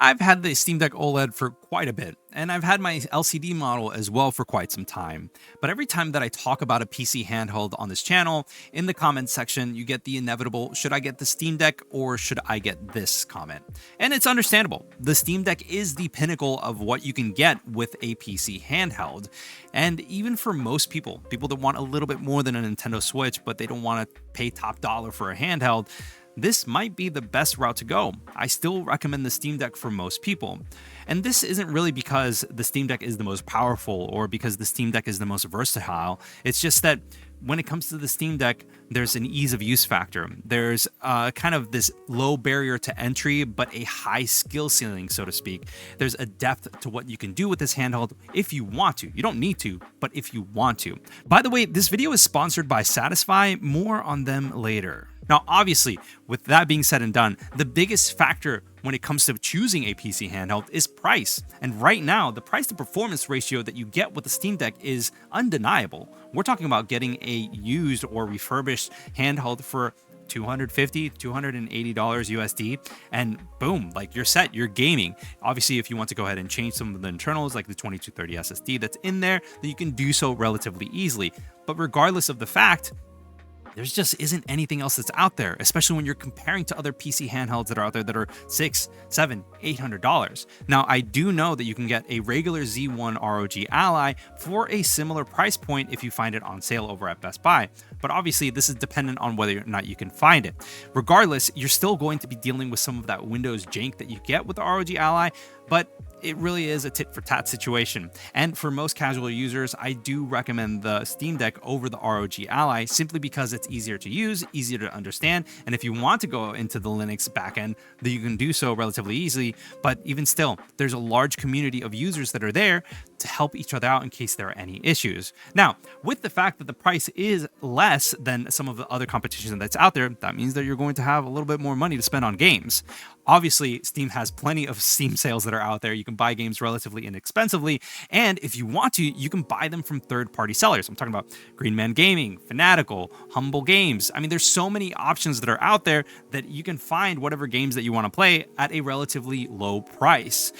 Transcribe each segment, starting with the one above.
I've had the Steam Deck OLED for quite a bit, and I've had my LCD model as well for quite some time. But every time that I talk about a PC handheld on this channel, in the comments section, you get the inevitable, should I get the Steam Deck or should I get this comment? And it's understandable. The Steam Deck is the pinnacle of what you can get with a PC handheld. And even for most people that want a little bit more than a Nintendo Switch, but they don't want to pay top dollar for a handheld, this might be the best route to go. I still recommend the Steam Deck for most people. And this isn't really because the Steam Deck is the most powerful or because the Steam Deck is the most versatile. It's just that when it comes to the Steam Deck, there's an ease of use factor. There's kind of this low barrier to entry, but a high skill ceiling, so to speak. There's a depth to what you can do with this handheld if you want to. You don't need to, but if you want to. By the way, this video is sponsored by Satisfy. More on them later. Now, obviously, with that being said and done, the biggest factor when it comes to choosing a PC handheld is price. And right now, the price to performance ratio that you get with the Steam Deck is undeniable. We're talking about getting a used or refurbished handheld for $250, $280 USD, and boom, like you're set, you're gaming. Obviously, if you want to go ahead and change some of the internals, like the 2230 SSD that's in there, then you can do so relatively easily. But regardless of the fact, there just isn't anything else that's out there, especially when you're comparing to other PC handhelds that are out there that are $600, $700, $800. Now, I do know that you can get a regular Z1 ROG Ally for a similar price point if you find it on sale over at Best Buy. But obviously, this is dependent on whether or not you can find it. Regardless, you're still going to be dealing with some of that Windows jank that you get with the ROG Ally, but it really is a tit for tat situation. And for most casual users, I do recommend the Steam Deck over the ROG Ally simply because it's easier to use, easier to understand. And if you want to go into the Linux backend, then you can do so relatively easily. But even still, there's a large community of users that are there to help each other out in case there are any issues. Now, with the fact that the price is less than some of the other competition that's out there, that means that you're going to have a little bit more money to spend on games. Obviously, Steam has plenty of Steam sales that are out there. You can buy games relatively inexpensively, and if you want to, you can buy them from third-party sellers. I'm talking about Green Man Gaming, Fanatical, Humble Games. I mean, there's so many options that are out there that you can find whatever games that you want to play at a relatively low price.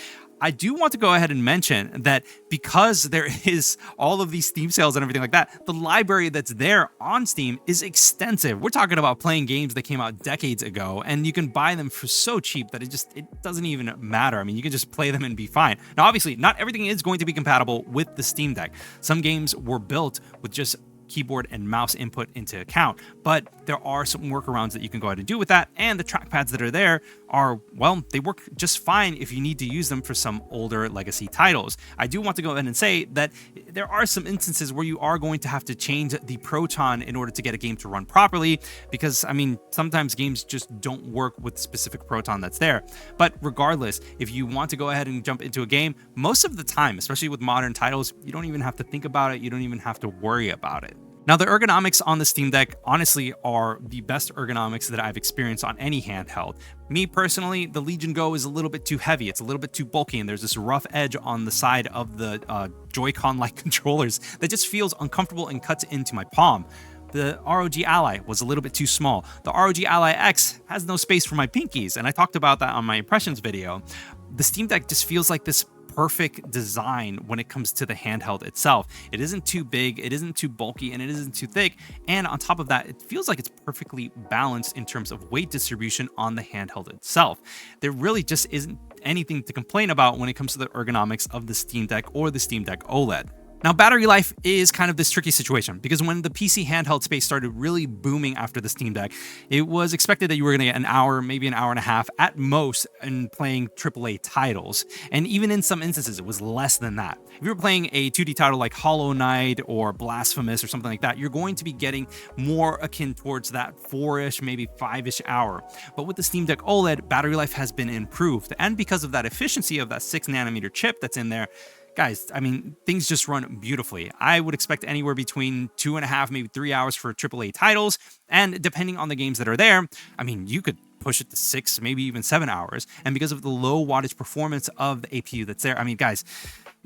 I do want to go ahead and mention that because there is all of these Steam sales and everything like that, the library that's there on Steam is extensive. We're talking about playing games that came out decades ago, and you can buy them for so cheap that it doesn't even matter. I mean, you can just play them and be fine. Now, obviously, not everything is going to be compatible with the Steam Deck. Some games were built with just keyboard and mouse input into account, but there are some workarounds that you can go ahead and do with that, and the trackpads that are there are, well, they work just fine if you need to use them for some older legacy titles. I do want to go ahead and say that there are some instances where you are going to have to change the Proton in order to get a game to run properly, because, I mean, sometimes games just don't work with the specific Proton that's there. But regardless, if you want to go ahead and jump into a game, most of the time, especially with modern titles, you don't even have to think about it, you don't even have to worry about it. Now, the ergonomics on the Steam Deck honestly are the best ergonomics that I've experienced on any handheld. Me personally, the Legion Go is a little bit too heavy, it's a little bit too bulky, and there's this rough edge on the side of the Joy-Con-like controllers that just feels uncomfortable and cuts into my palm. The ROG Ally was a little bit too small. The ROG Ally X has no space for my pinkies, and I talked about that on my impressions video. The Steam Deck just feels like this perfect design when it comes to the handheld itself. It isn't too big, it isn't too bulky, and it isn't too thick. And on top of that, it feels like it's perfectly balanced in terms of weight distribution on the handheld itself. There really just isn't anything to complain about when it comes to the ergonomics of the Steam Deck or the Steam Deck OLED. Now, battery life is kind of this tricky situation because when the PC handheld space started really booming after the Steam Deck, it was expected that you were going to get an hour, maybe an hour and a half at most in playing AAA titles. And even in some instances, it was less than that. If you were playing a 2D title like Hollow Knight or Blasphemous or something like that, you're going to be getting more akin towards that 4-ish, maybe 5-ish hour. But with the Steam Deck OLED, battery life has been improved. And because of that efficiency of that 6nm chip that's in there, guys, I mean, things just run beautifully. I would expect anywhere between 2.5, maybe 3 hours for AAA titles. And depending on the games that are there, I mean, you could push it to 6, maybe even 7 hours. And because of the low wattage performance of the APU that's there, I mean, guys,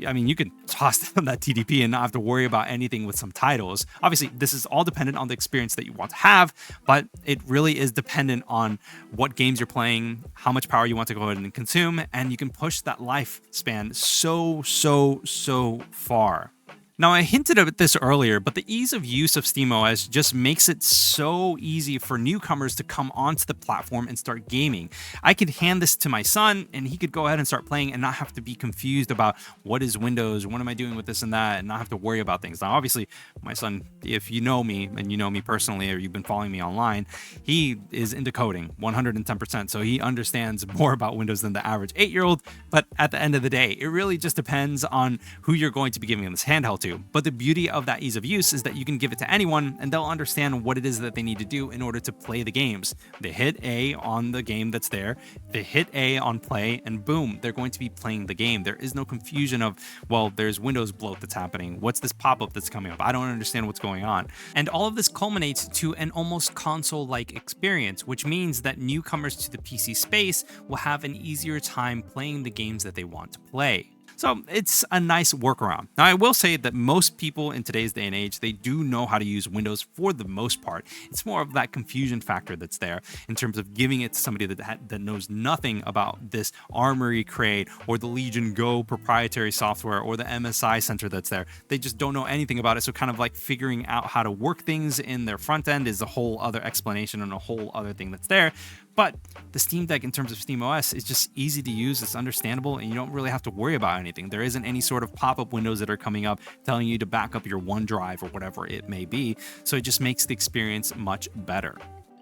I mean, you can toss down that TDP and not have to worry about anything with some titles. Obviously, this is all dependent on the experience that you want to have, but it really is dependent on what games you're playing, how much power you want to go ahead and consume, and you can push that lifespan so far. Now, I hinted at this earlier, but the ease of use of SteamOS just makes it so easy for newcomers to come onto the platform and start gaming. I could hand this to my son, and he could go ahead and start playing and not have to be confused about what is Windows, what am I doing with this and that, and not have to worry about things. Now, obviously, my son, if you know me, and you know me personally, or you've been following me online, he is into coding 110%, so he understands more about Windows than the average 8-year-old, but at the end of the day, it really just depends on who you're going to be giving this handheld to. But the beauty of that ease of use is that you can give it to anyone and they'll understand what it is that they need to do in order to play the games. They hit A on the game that's there, they hit A on play, and boom, they're going to be playing the game. There is no confusion of, well, there's Windows bloat that's happening. What's this pop-up that's coming up? I don't understand what's going on. And all of this culminates to an almost console-like experience, which means that newcomers to the PC space will have an easier time playing the games that they want to play. So it's a nice workaround. Now, I will say that most people in today's day and age, they do know how to use Windows for the most part. It's more of that confusion factor that's there in terms of giving it to somebody that knows nothing about this Armory Crate or the Legion Go proprietary software or the MSI Center that's there. They just don't know anything about it. So kind of like figuring out how to work things in their front end is a whole other explanation and a whole other thing that's there. But the Steam Deck in terms of SteamOS is just easy to use, it's understandable, and you don't really have to worry about anything. There isn't any sort of pop-up windows that are coming up telling you to back up your OneDrive or whatever it may be, so it just makes the experience much better.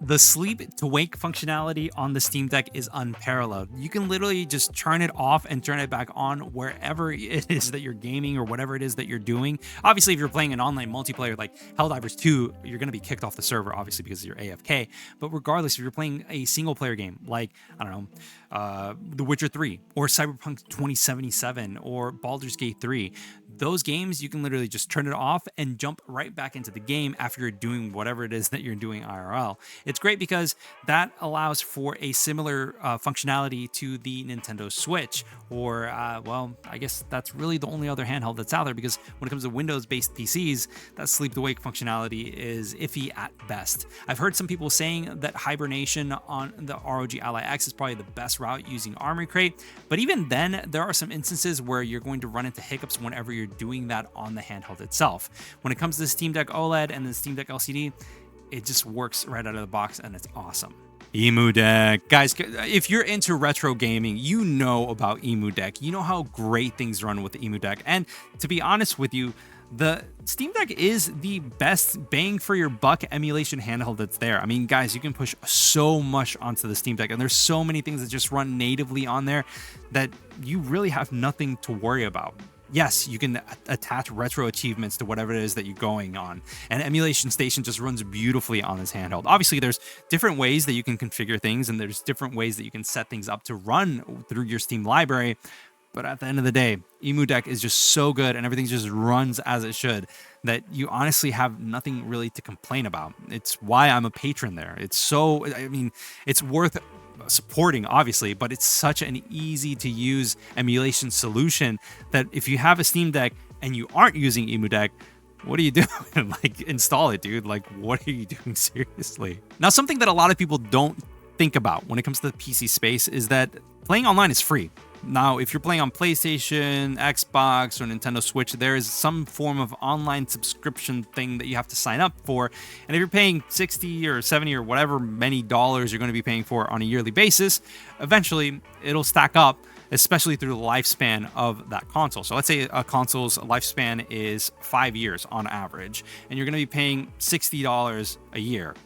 The sleep to wake functionality on the Steam Deck is unparalleled. You can literally just turn it off and turn it back on wherever it is that you're gaming or whatever it is that you're doing. Obviously, if you're playing an online multiplayer like Helldivers 2, you're going to be kicked off the server, obviously, because you're AFK. But regardless, if you're playing a single player game like, I don't know, The Witcher 3 or Cyberpunk 2077 or Baldur's Gate 3, those games, you can literally just turn it off and jump right back into the game after you're doing whatever it is that you're doing IRL. It's great because that allows for a similar functionality to the Nintendo Switch, or, well, I guess that's really the only other handheld that's out there, because when it comes to Windows-based PCs, that sleep to wake functionality is iffy at best. I've heard some people saying that hibernation on the ROG Ally X is probably the best route using Armory Crate, but even then, there are some instances where you're going to run into hiccups whenever you're doing that on the handheld itself. When it comes to the Steam Deck OLED and the Steam Deck LCD, it just works right out of the box and it's awesome. EmuDeck. Guys, if you're into retro gaming, you know about EmuDeck. You know how great things run with the EmuDeck. And to be honest with you, the Steam Deck is the best bang for your buck emulation handheld that's there. I mean, guys, you can push so much onto the Steam Deck, and there's so many things that just run natively on there that you really have nothing to worry about. Yes, you can attach retro achievements to whatever it is that you're going on. And Emulation Station just runs beautifully on this handheld. Obviously, there's different ways that you can configure things, and there's different ways that you can set things up to run through your Steam library. But at the end of the day, EmuDeck is just so good and everything just runs as it should that you honestly have nothing really to complain about. It's why I'm a patron there. It's so, I mean, it's worth supporting, obviously, but it's such an easy to use emulation solution that if you have a Steam Deck and you aren't using EmuDeck, what are you doing? Like, install it, dude. Like, what are you doing? Seriously. Now, something that a lot of people don't think about when it comes to the PC space is that playing online is free. Now, if you're playing on PlayStation, Xbox, or Nintendo Switch, there is some form of online subscription thing that you have to sign up for. And if you're paying 60 or 70 or whatever many dollars you're going to be paying for on a yearly basis, eventually it'll stack up, especially through the lifespan of that console. So let's say a console's lifespan is 5 years on average, and you're going to be paying $60 a year.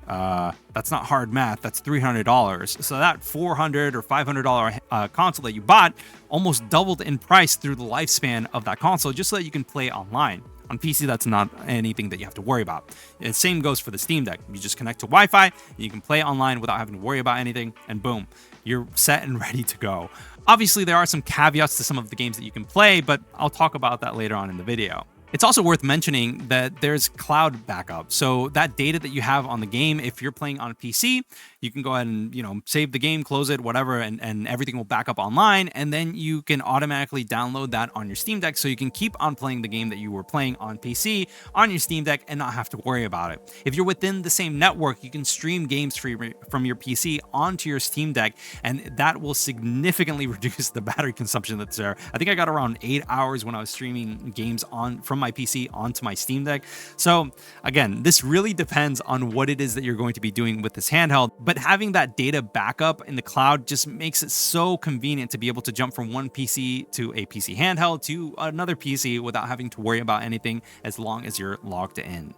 That's not hard math. That's $300. So that $400 or $500 console that you bought almost doubled in price through the lifespan of that console, just so that you can play online. On PC, that's not anything that you have to worry about. The same goes for the Steam Deck. You just connect to Wi-Fi, and you can play online without having to worry about anything, and boom, you're set and ready to go. Obviously, there are some caveats to some of the games that you can play, but I'll talk about that later on in the video. It's also worth mentioning that there's cloud backup. So that data that you have on the game, if you're playing on a PC, You can go ahead and, save the game, close it, whatever, and everything will back up online. And then you can automatically download that on your Steam Deck so you can keep on playing the game that you were playing on PC on your Steam Deck and not have to worry about it. If you're within the same network, you can stream games from your PC onto your Steam Deck, and that will significantly reduce the battery consumption that's there. I think I got around 8 hours when I was streaming games from my PC onto my Steam Deck. So again, this really depends on what it is that you're going to be doing with this handheld, but having that data backup in the cloud just makes it so convenient to be able to jump from one PC to a PC handheld to another PC without having to worry about anything as long as you're logged in.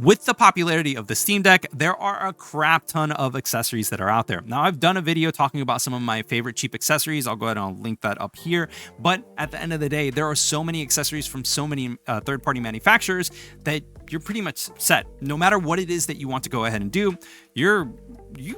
With the popularity of the Steam Deck, there are a crap ton of accessories that are out there. Now, I've done a video talking about some of my favorite cheap accessories. I'll go ahead and I'll link that up here. But at the end of the day, there are so many accessories from so many third-party manufacturers that you're pretty much set. No matter what it is that you want to go ahead and do, you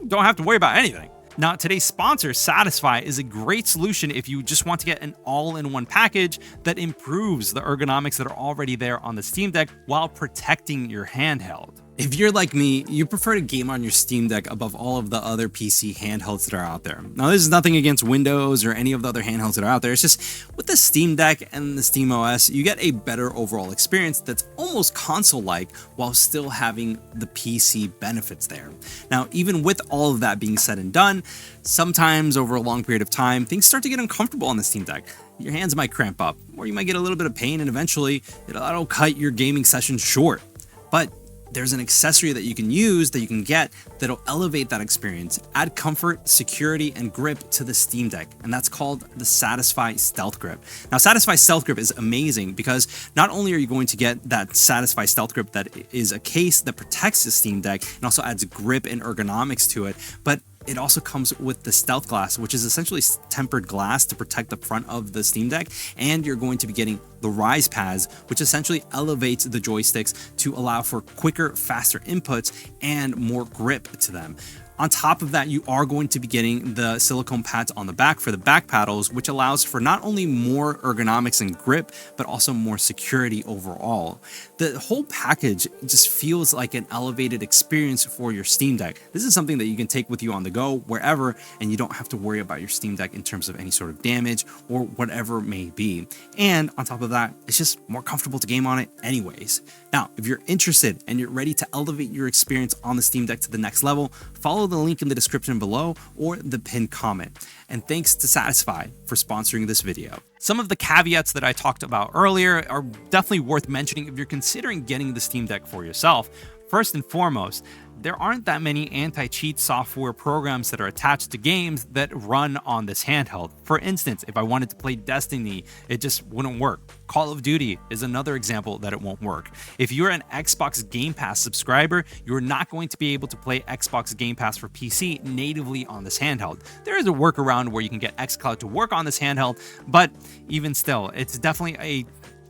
don't have to worry about anything. Now, today's sponsor, Satisfy, is a great solution if you just want to get an all-in-one package that improves the ergonomics that are already there on the Steam Deck while protecting your handheld. If you're like me, you prefer to game on your Steam Deck above all of the other PC handhelds that are out there. Now, this is nothing against Windows or any of the other handhelds that are out there. It's just with the Steam Deck and the SteamOS, you get a better overall experience that's almost console-like while still having the PC benefits there. Now, even with all of that being said and done, sometimes over a long period of time, things start to get uncomfortable on the Steam Deck. Your hands might cramp up, or you might get a little bit of pain, and eventually it'll cut your gaming session short. But there's an accessory that you can use that you can get that'll elevate that experience, add comfort, security, and grip to the Steam Deck, and that's called the Satisfy Stealth Grip. Now, Satisfy Stealth Grip is amazing because not only are you going to get that Satisfy Stealth Grip that is a case that protects the Steam Deck and also adds grip and ergonomics to it, but it also comes with the stealth glass, which is essentially tempered glass to protect the front of the Steam Deck. And you're going to be getting the Rise pads, which essentially elevates the joysticks to allow for quicker, faster inputs and more grip to them. On top of that, you are going to be getting the silicone pads on the back for the back paddles, which allows for not only more ergonomics and grip, but also more security overall. The whole package just feels like an elevated experience for your Steam Deck. This is something that you can take with you on the go, wherever, and you don't have to worry about your Steam Deck in terms of any sort of damage or whatever it may be. And on top of that, it's just more comfortable to game on it anyways. Now, if you're interested and you're ready to elevate your experience on the Steam Deck to the next level, follow the link in the description below or the pinned comment. And thanks to Satisfy for sponsoring this video. Some of the caveats that I talked about earlier are definitely worth mentioning if you're considering getting the Steam Deck for yourself. First and foremost, there aren't that many anti-cheat software programs that are attached to games that run on this handheld. For instance, if I wanted to play Destiny, it just wouldn't work. Call of Duty is another example that it won't work. If you're an Xbox Game Pass subscriber, you're not going to be able to play Xbox Game Pass for PC natively on this handheld. There is a workaround where you can get xCloud to work on this handheld, but even still, it's definitely a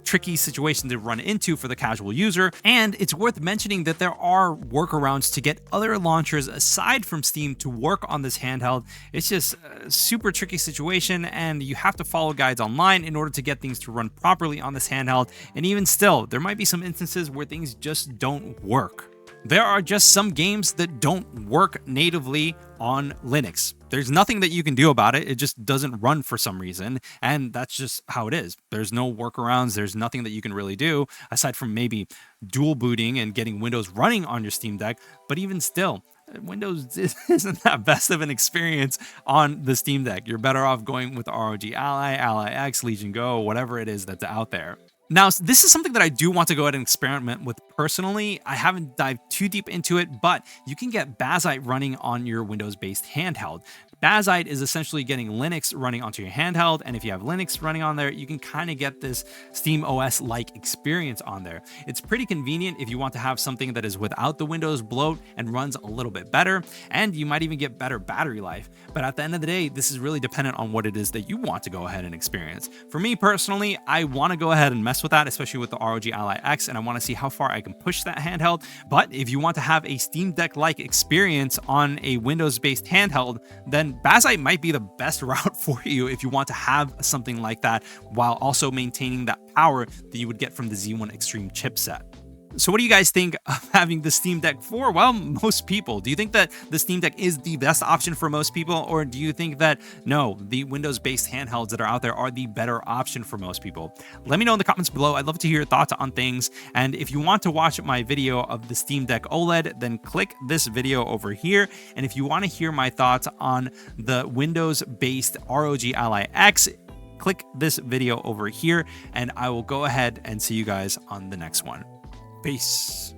tricky situation to run into for the casual user. And it's worth mentioning that there are workarounds to get other launchers aside from Steam to work on this handheld. It's just a super tricky situation, and you have to follow guides online in order to get things to run properly on this handheld. And even still, there might be some instances where things just don't work. There are just some games that don't work natively on Linux. There's nothing that you can do about it. It just doesn't run for some reason, and that's just how it is. There's no workarounds. There's nothing that you can really do aside from maybe dual booting and getting Windows running on your Steam Deck. But even still, Windows isn't that best of an experience on the Steam Deck. You're better off going with ROG Ally, Ally X, Legion Go, whatever it is that's out there. Now, this is something that I do want to go ahead and experiment with personally. I haven't dived too deep into it, but you can get Bazzite running on your Windows-based handheld. Bazzite is essentially getting Linux running onto your handheld, and if you have Linux running on there, you can kind of get this SteamOS-like experience on there. It's pretty convenient if you want to have something that is without the Windows bloat and runs a little bit better, and you might even get better battery life. But at the end of the day, this is really dependent on what it is that you want to go ahead and experience. For me personally, I want to go ahead and mess with that, especially with the ROG Ally X, and I want to see how far I can push that handheld. But if you want to have a Steam Deck-like experience on a Windows-based handheld, then Bazzite might be the best route for you if you want to have something like that while also maintaining that power that you would get from the Z1 Extreme chipset. So what do you guys think of having the Steam Deck for? Well, most people. Do you think that the Steam Deck is the best option for most people? Or do you think that, no, the Windows-based handhelds that are out there are the better option for most people? Let me know in the comments below. I'd love to hear your thoughts on things. And if you want to watch my video of the Steam Deck OLED, then click this video over here. And if you want to hear my thoughts on the Windows-based ROG Ally X, click this video over here. And I will go ahead and see you guys on the next one. Peace.